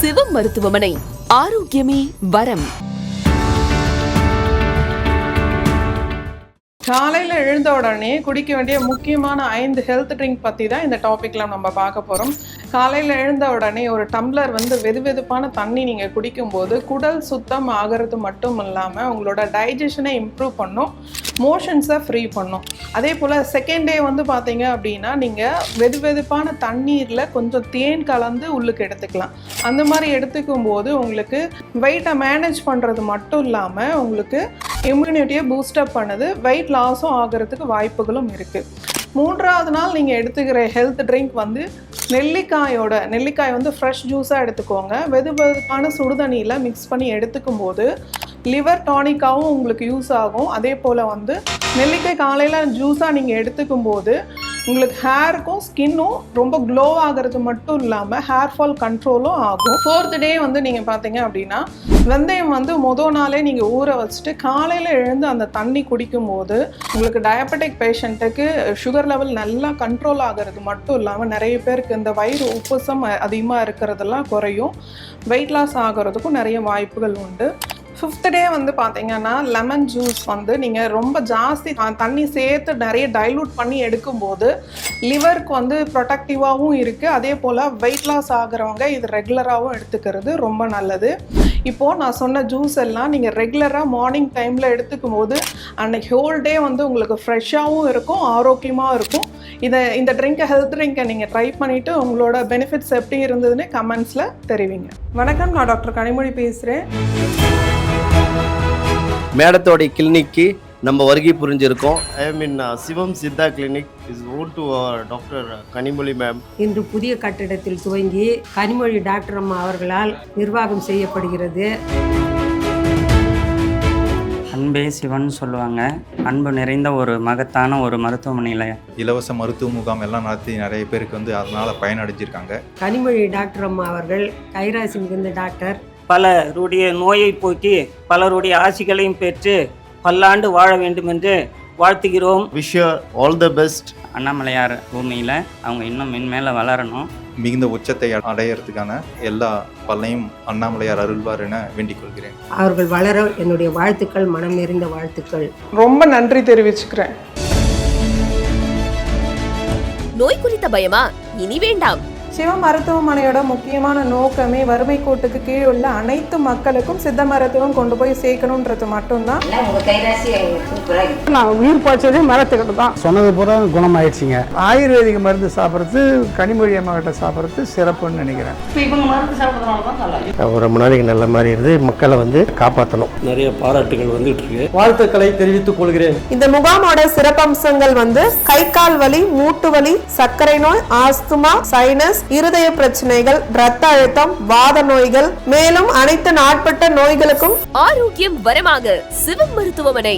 சிவம் மருத்துவமனை. ஆரோக்கியமே வரம். காலையில் எழுந்த உடனே குடிக்க வேண்டிய முக்கியமான 5 ஹெல்த் ட்ரிங்க் பற்றி தான் இந்த டாப்பிக்கில் நம்ம பார்க்க போகிறோம். காலையில் எழுந்த உடனே ஒரு டம்ளர் வெதுவெதுப்பான தண்ணி நீங்கள் குடிக்கும்போது குடல் சுத்தம் ஆகிறது மட்டும் இல்லாமல் உங்களோட டைஜஷனை இம்ப்ரூவ் பண்ணும், மோஷன்ஸை ஃப்ரீ பண்ணும். அதே போல் செகண்ட் டே பார்த்தீங்க அப்படின்னா நீங்கள் வெதுவெதுப்பான தண்ணீரில் கொஞ்சம் தேன் கலந்து உள்ளுக்கு எடுத்துக்கலாம். அந்த மாதிரி எடுத்துக்கும் போது உங்களுக்கு வெயிட்டை மேனேஜ் பண்ணுறது மட்டும் இல்லாமல் உங்களுக்கு இம்யூனிட்டியை பூஸ்டப் பண்ணுது, வெயிட் லாஸும் ஆகிறதுக்கு வாய்ப்புகளும் இருக்குது. 3வது நாள் நீங்கள் எடுத்துக்கிற ஹெல்த் ட்ரிங்க் நெல்லிக்காய் ஃப்ரெஷ் ஜூஸாக எடுத்துக்கோங்க. வெதுவெதுப்பான சுடுதண்ணியில் மிக்ஸ் பண்ணி எடுத்துக்கும் போது லிவர் டானிக்காகவும் உங்களுக்கு யூஸ் ஆகும். அதே போல் நெல்லிக்காய் காலையில் ஜூஸாக நீங்கள் எடுத்துக்கும் போது உங்களுக்கு ஹேருக்கும் ஸ்கின்னும் ரொம்ப க்ளோ ஆகிறது மட்டும் இல்லாமல் ஹேர் ஃபால் கண்ட்ரோலும் ஆகும். 4th டே நீங்கள் பார்த்தீங்க அப்படின்னா வெந்தயம் மொதல் நாளே நீங்கள் ஊற வச்சுட்டு காலையில் எழுந்து அந்த தண்ணி குடிக்கும்போது உங்களுக்கு டயபெட்டிக் பேஷண்ட்டுக்கு சுகர் லெவல் நல்லா கண்ட்ரோல் ஆகிறது மட்டும் இல்லாமல் நிறைய பேருக்கு இந்த வயிறு உப்புசம் அதிகமாக இருக்கிறதெல்லாம் குறையும், வெயிட் லாஸ் ஆகிறதுக்கும் நிறைய வாய்ப்புகள் உண்டு. 5th டே பார்த்தீங்கன்னா லெமன் ஜூஸ் நீங்கள் ரொம்ப ஜாஸ்தி தண்ணி சேர்த்து நிறைய டைலூட் பண்ணி எடுக்கும்போது லிவருக்கு ப்ரொடக்டிவாகவும் இருக்குது. அதே போல் வெயிட் லாஸ் ஆகிறவங்க இது ரெகுலராகவும் எடுத்துக்கிறது ரொம்ப நல்லது. இப்போது நான் சொன்ன ஜூஸ் எல்லாம் நீங்கள் ரெகுலராக மார்னிங் டைமில் எடுத்துக்கும் போது அன்னைக்கு ஹோல் டே உங்களுக்கு ஃப்ரெஷ்ஷாகவும் இருக்கும், ஆரோக்கியமாக இருக்கும். இந்த ஹெல்த் ட்ரிங்கை நீங்கள் ட்ரை பண்ணிவிட்டு உங்களோட பெனிஃபிட்ஸ் எப்படி இருந்ததுன்னு கமெண்ட்ஸில் தெரிவிங்க. வணக்கம், நான் டாக்டர் கனிமொழி பேசுகிறேன். மேடத்தோடைய கிளினிக்கு நம்ம வருகை புரிஞ்சிருக்கோம். I am in Sivam Siddha clinic is owned to doctor Kanimozhi ma'am. இன்று புதிய கட்டிடத்தில் துவங்கி கனிமொழி டாக்டர் அம்மா அவர்களால் நிர்வாகம் செய்யப்படுகிறது. அன்பே சிவன் சொல்லுவாங்க. அன்பு நிறைந்த ஒரு மகத்தான ஒரு மருத்துவமனையில் இலவச மருத்துவ முகாம் எல்லாம் நடத்தி நிறைய பேருக்கு அதனால் பயனடைஞ்சிருக்காங்க. கனிமொழி டாக்டர் அம்மா அவர்கள் கைராசி மிகுந்த டாக்டர். பலருடைய நோயை போக்கி பலருடைய ஆசிகளையும் பெற்று பல்லாண்டு வாழ வேண்டும் என்று வாழ்த்துகிறோம். Wish you all the best. Annamalaiyar பூமியில் அவங்க இன்னும் மென்மேலே வளரணும், மிகுந்த உச்சத்தை அடையிறதுக்கான எல்லா பல்லையும் அண்ணாமலையார் அருள்வார் என வேண்டிக் கொள்கிறேன். அவர்கள் வளர என்னுடைய வாழ்த்துக்கள், மனம் நிறைந்த வாழ்த்துக்கள். ரொம்ப நன்றி தெரிவிச்சுக்கிறேன். நோய் குறித்த பயமா? இனி வேண்டாம். சிவ மருத்துவமனையோட முக்கியமான நோக்கமே வறுமை கோட்டுக்கு கீழ் உள்ள அனைத்து மக்களுக்கும் சித்த மருத்துவம் கொண்டு போய் சேர்க்கணுன்றது மட்டும்தான். நான் உயிர் பாய்ச்சதே மரத்துக்கிட்ட தான் சொன்னது பூரா குணமாயிடுச்சிங்க. ஆயுர்வேதிக் மருந்து சாப்பிட்றது, கனிமொழி அம்மா கிட்ட சாப்பிட்றது சிறப்புன்னு நினைக்கிறேன். ரொம்ப நாளைக்கு நல்ல மாதிரி இருந்து மக்களை காப்பாற்றணும். நிறைய பாராட்டுகள் வந்துட்டு இருக்கு. வாழ்த்துக்களை தெரிவித்துக் கொள்கிறேன். இந்த முகாமோட சிறப்பம்சங்கள் கை கால் வலி, மூட்டு வலி, சர்க்கரை நோய், ஆஸ்துமா, சைனஸ், இருதய பிரச்சனைகள், இரத்த அழுத்தம், வாத நோய்கள், மேலும் அனைத்து நாட்பட்ட நோய்களுக்கும் ஆரோக்கியம் வரமாக சிவம் மருத்துவமனை.